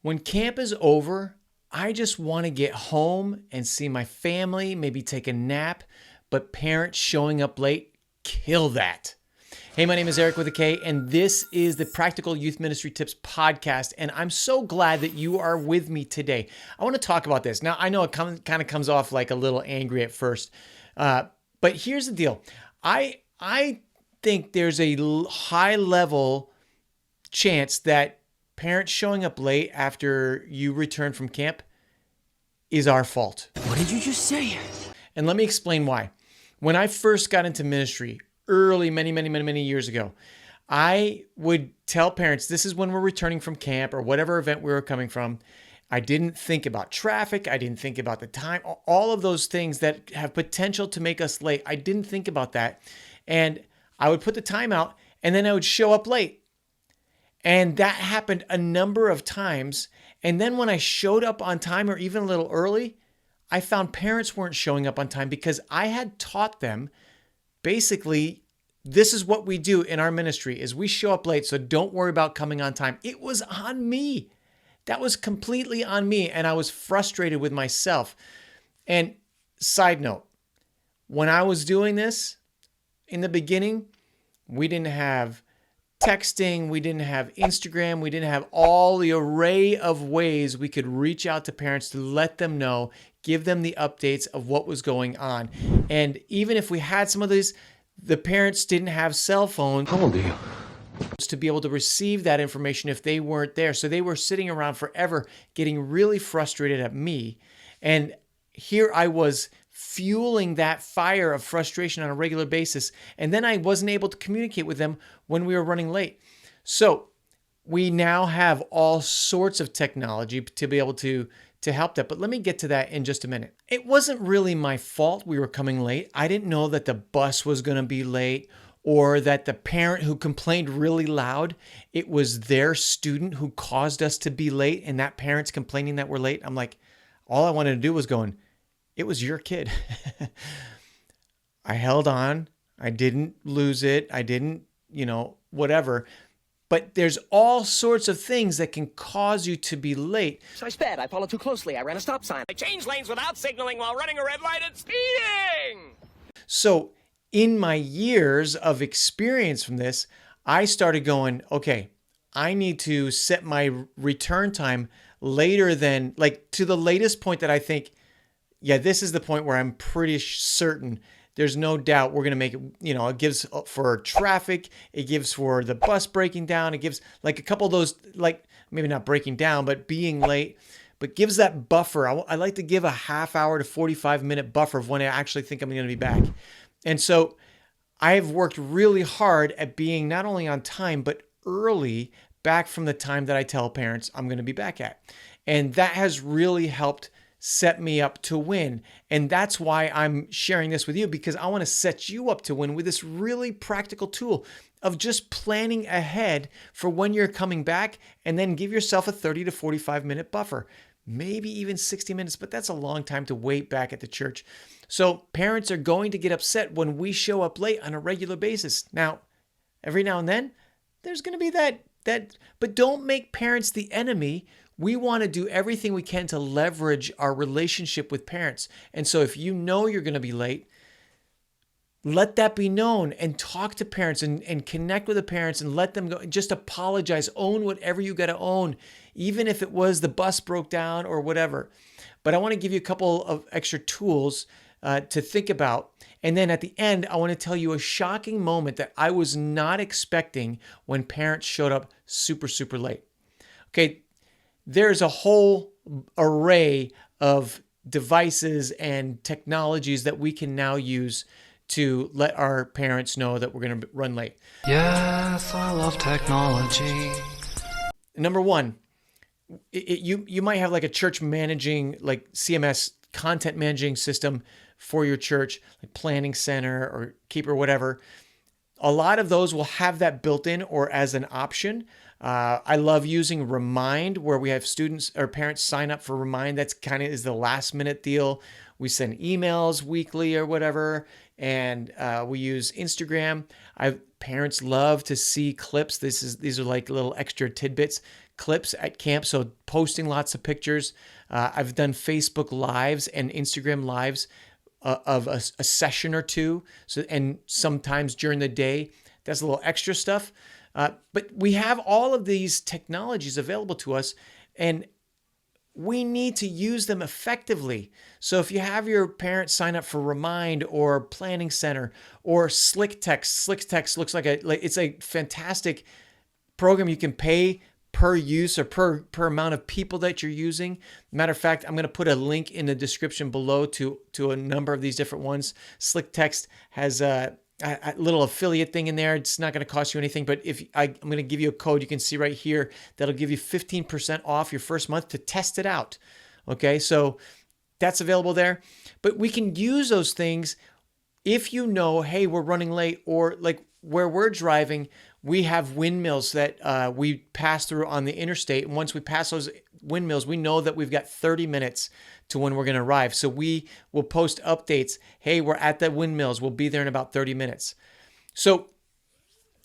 When camp is over, I just want to get home and see my family, maybe take a nap, but parents showing up late, kill that. Hey, my name is Eric with a K, and this is the Practical Youth Ministry Tips podcast, and I'm so glad that you are with me today. I want to talk about this. Now, I know it kind of comes off like a little angry at first, but here's the deal. I think there's a high level chance that parents showing up late after you return from camp is our fault. What did you just say? And let me explain why. When I first got into ministry, early, many years ago, I would tell parents, this is when we're returning from camp or whatever event we were coming from. I didn't think about traffic. I didn't think about the time, all of those things that have potential to make us late. I didn't think about that. And I would put the time out and then I would show up late. And that happened a number of times. And then when I showed up on time or even a little early, I found parents weren't showing up on time because I had taught them basically, this is what we do in our ministry is we show up late. So don't worry about coming on time. It was on me. That was completely on me. And I was frustrated with myself. And side note, when I was doing this in the beginning, we didn't have texting, we didn't have Instagram, we didn't have all the array of ways we could reach out to parents to let them know, give them the updates of what was going on. And even if we had some of these, the parents didn't have cell phones. How old are you? To be able to receive that information if they weren't there. So they were sitting around forever getting really frustrated at me. And here I was fueling that fire of frustration on a regular basis. And then I wasn't able to communicate with them when we were running late. So we now have all sorts of technology to be able to help that. But let me get to that in just a minute. It wasn't really my fault we were coming late. I didn't know that the bus was going to be late or that the parent who complained really loud, it was their student who caused us to be late and that parent's complaining that we're late. I'm like, all I wanted to do was going, it was your kid. I held on. I didn't lose it. I didn't, whatever. But there's all sorts of things that can cause you to be late. So I sped. I followed too closely. I ran a stop sign. I changed lanes without signaling while running a red light and speeding. So in my years of experience from this, I started going, okay, I need to set my return time later than, like, to the latest point that I think, yeah, this is the point where I'm pretty certain there's no doubt we're going to make it, it gives for traffic. It gives for the bus breaking down. It gives like a couple of those, like maybe not breaking down, but being late, but gives that buffer. I like to give a half hour to 45-minute buffer of when I actually think I'm going to be back. And so I've worked really hard at being not only on time, but early back from the time that I tell parents I'm going to be back at. And that has really helped set me up to win. And that's why I'm sharing this with you, because I want to set you up to win with this really practical tool of just planning ahead for when you're coming back, and then give yourself a 30 to 45-minute buffer, maybe even 60 minutes, but that's a long time to wait back at the church. So parents are going to get upset when we show up late on a regular basis. Now, every now and then, there's going to be that, but don't make parents the enemy. We want to do everything we can to leverage our relationship with parents. And so if you know you're going to be late, let that be known and talk to parents and connect with the parents and let them go. Just apologize, own whatever you got to own, even if it was the bus broke down or whatever. But I want to give you a couple of extra tools to think about. And then at the end, I want to tell you a shocking moment that I was not expecting when parents showed up super, super late. Okay. There's a whole array of devices and technologies that we can now use to let our parents know that we're going to run late. Yes, I love technology. Number one, you might have like a church managing, like CMS, content managing system for your church, like Planning Center or Keeper, whatever. A lot of those will have that built in or as an option. I love using Remind, where we have students or parents sign up for Remind. That's kind of is the last minute deal. We send emails weekly or whatever, and we use Instagram. Parents love to see clips. These are like little extra tidbits. clips at camp, so posting lots of pictures. I've done Facebook Lives and Instagram Lives of a session or two. So, and sometimes during the day, that's a little extra stuff. But we have all of these technologies available to us, and we need to use them effectively. So if you have your parents sign up for Remind or Planning Center or Slick Text looks like it's a fantastic program. You can pay per use or per amount of people that you're using. Matter of fact, I'm going to put a link in the description below to a number of these different ones. Slick Text has a little affiliate thing in there. It's not going to cost you anything, but if I'm going to give you a code, you can see right here, that'll give you 15% off your first month to test it out. Okay, so that's available there. But we can use those things if you know, hey, we're running late, or like where we're driving, we have windmills that we pass through on the interstate. And once we pass those windmills, we know that we've got 30 minutes to when we're going to arrive. So we will post updates. Hey, we're at the windmills. We'll be there in about 30 minutes. So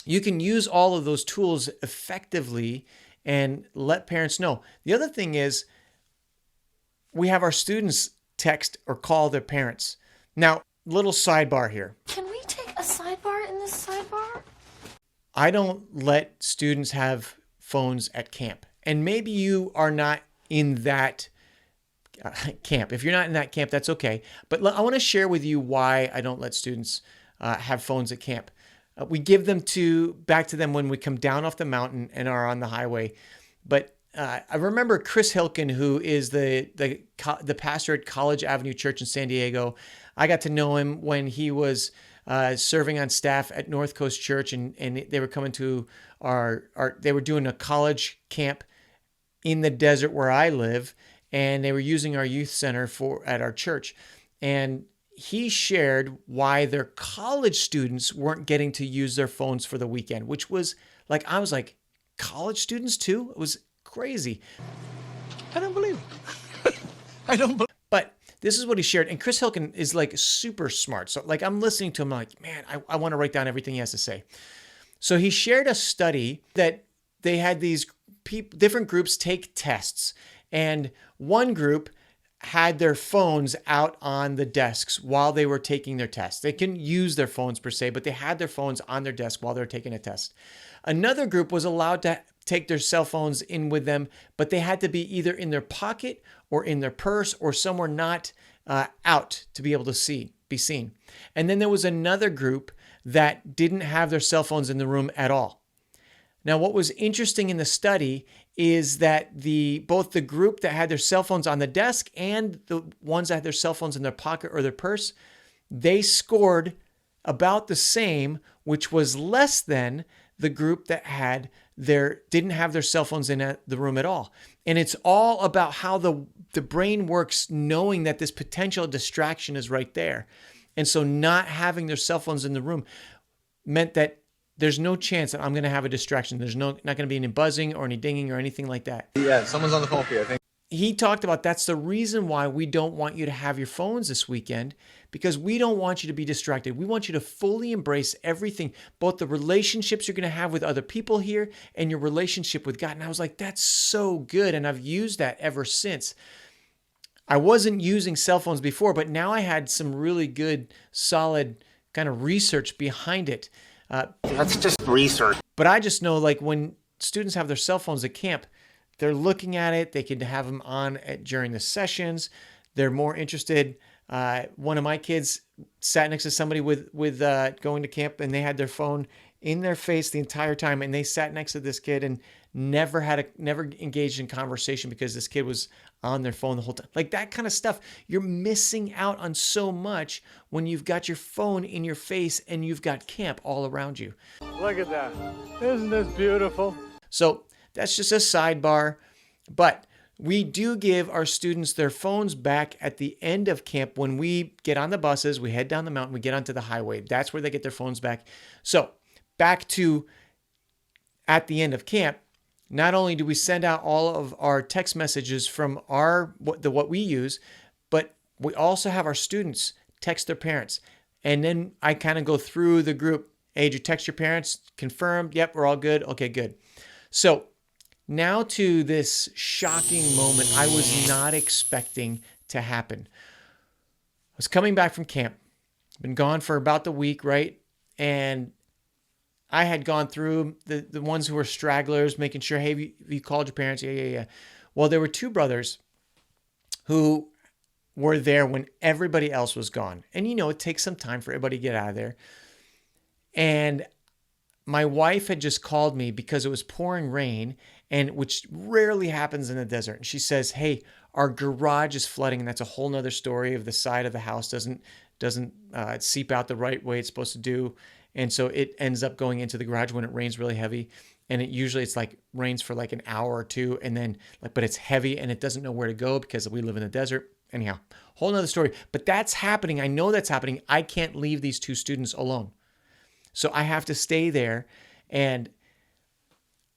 you can use all of those tools effectively and let parents know. The other thing is we have our students text or call their parents. Now, little sidebar here. Can we take a sidebar in this sidebar? I don't let students have phones at camp. And maybe you are not in that camp. If you're not in that camp, that's okay. But I want to share with you why I don't let students have phones at camp. We give them back to them when we come down off the mountain and are on the highway. But I remember Chris Hilkin, who is the pastor at College Avenue Church in San Diego. I got to know him when he was serving on staff at North Coast Church, and they were coming to they were doing a college camp in the desert where I live, and they were using our youth center at our church. And he shared why their college students weren't getting to use their phones for the weekend, which was like, I was like, college students too? It was crazy. I don't believe it. I don't believe. But this is what he shared. And Chris Hilkin is like super smart. So like I'm listening to him, I'm like, man, I want to write down everything he has to say. So he shared a study that they had these different groups take tests. And one group had their phones out on the desks while they were taking their test. They couldn't use their phones per se, but they had their phones on their desk while they were taking a test. Another group was allowed to take their cell phones in with them, but they had to be either in their pocket or in their purse or somewhere not out to be able to be seen. And then there was another group that didn't have their cell phones in the room at all. Now, what was interesting in the study is that both the group that had their cell phones on the desk and the ones that had their cell phones in their pocket or their purse, they scored about the same, which was less than the group that didn't have their cell phones in the room at all. And it's all about how the brain works, knowing that this potential distraction is right there. And so not having their cell phones in the room meant that there's no chance that I'm going to have a distraction. There's not going to be any buzzing or any dinging or anything like that. Yeah, someone's on the phone for you, I think. He talked about that's the reason why we don't want you to have your phones this weekend, because we don't want you to be distracted. We want you to fully embrace everything, both the relationships you're going to have with other people here and your relationship with God. And I was like, that's so good. And I've used that ever since. I wasn't using cell phones before, but now I had some really good, solid kind of research behind it. That's just research. But I just know, like, when students have their cell phones at camp, they're looking at it. They can have them on during the sessions. They're more interested. One of my kids sat next to somebody with going to camp, and they had their phone in their face the entire time. And they sat next to this kid and never engaged in conversation because this kid was on their phone the whole time. Like that kind of stuff. You're missing out on so much when you've got your phone in your face and you've got camp all around you. Look at that. Isn't this beautiful? So that's just a sidebar, but we do give our students their phones back at the end of camp. When we get on the buses, we head down the mountain, we get onto the highway. That's where they get their phones back. So back to at the end of camp, not only do we send out all of our text messages from what we use, but we also have our students text their parents. And then I kind of go through the group. Hey, did you text your parents? Confirmed. Yep, we're all good. Okay, good. So Now to this shocking moment I was not expecting to happen. I was coming back from camp. Been gone for about the week, right? And I had gone through the ones who were stragglers, making sure, hey, have you called your parents? Yeah. Well, there were two brothers who were there when everybody else was gone. And it takes some time for everybody to get out of there. And my wife had just called me because it was pouring rain, and which rarely happens in the desert. And she says, hey, our garage is flooding. And that's a whole nother story of the side of the house doesn't seep out the right way it's supposed to do. And so it ends up going into the garage when it rains really heavy. And it's like rains for like an hour or two. And then but it's heavy and it doesn't know where to go because we live in the desert. Anyhow, whole nother story. But that's happening. I know that's happening. I can't leave these two students alone. So I have to stay there, and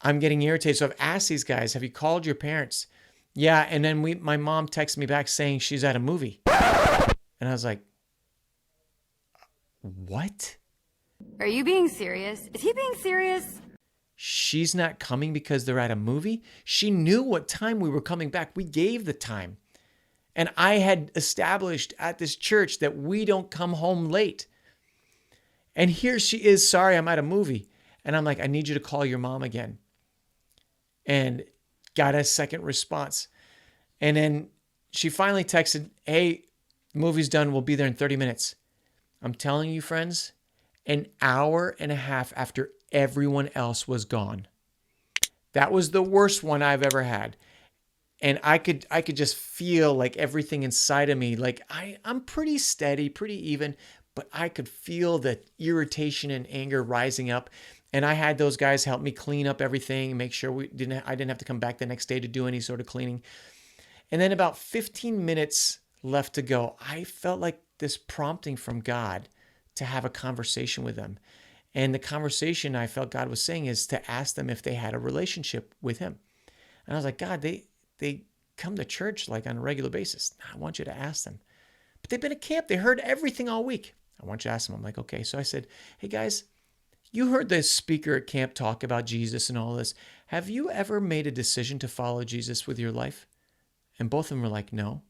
I'm getting irritated. So I've asked these guys, have you called your parents? Yeah. And then my mom texted me back saying she's at a movie. And I was like, what? Are you being serious? Is he being serious? She's not coming because they're at a movie? She knew what time we were coming back. We gave the time. And I had established at this church that we don't come home late. And here she is, sorry, I'm at a movie. And I'm like, I need you to call your mom again. And got a second response. And then she finally texted, hey, the movie's done. We'll be there in 30 minutes. I'm telling you, friends, an hour and a half after everyone else was gone. That was the worst one I've ever had. And I could just feel like everything inside of me, like I'm pretty steady, pretty even, but I could feel the irritation and anger rising up. And I had those guys help me clean up everything and make sure I didn't have to come back the next day to do any sort of cleaning. And then about 15 minutes left to go, I felt like this prompting from God to have a conversation with them. And the conversation I felt God was saying is to ask them if they had a relationship with him. And I was like, God, they come to church like on a regular basis. I want you to ask them. But they've been at camp. They heard everything all week. I want you to ask them. I'm like, okay. So I said, hey guys, you heard the speaker at camp talk about Jesus and all this. Have you ever made a decision to follow Jesus with your life? And both of them were like, no.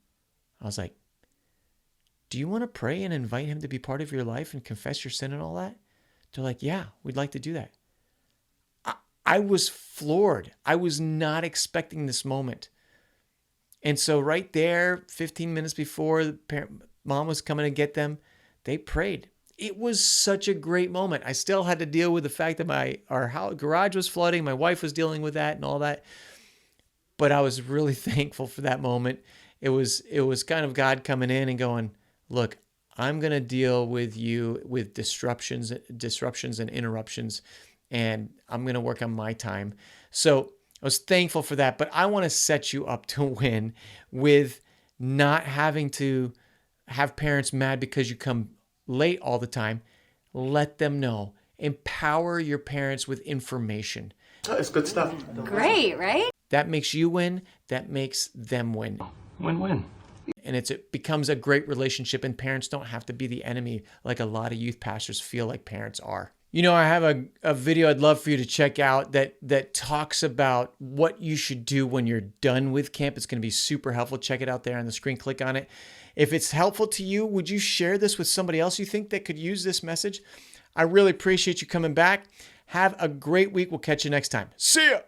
I was like, do you want to pray and invite him to be part of your life and confess your sin and all that? They're like, yeah, we'd like to do that. I was floored. I was not expecting this moment. And so right there, 15 minutes before mom was coming to get them, they prayed. It was such a great moment. I still had to deal with the fact that our garage was flooding. My wife was dealing with that and all that. But I was really thankful for that moment. It was kind of God coming in and going, look, I'm going to deal with you with disruptions and interruptions, and I'm going to work on my time. So I was thankful for that, but I want to set you up to win with not having to have parents mad because you come late all the time. Let them know. Empower your parents with information. Oh, it's good stuff. Great, right? That makes you win. That makes them win. Win-win. And it becomes a great relationship, and parents don't have to be the enemy like a lot of youth pastors feel like parents are. I have a video I'd love for you to check out that talks about what you should do when you're done with camp. It's going to be super helpful. Check it out there on the screen. Click on it. If it's helpful to you, would you share this with somebody else you think that could use this message? I really appreciate you coming back. Have a great week. We'll catch you next time. See ya.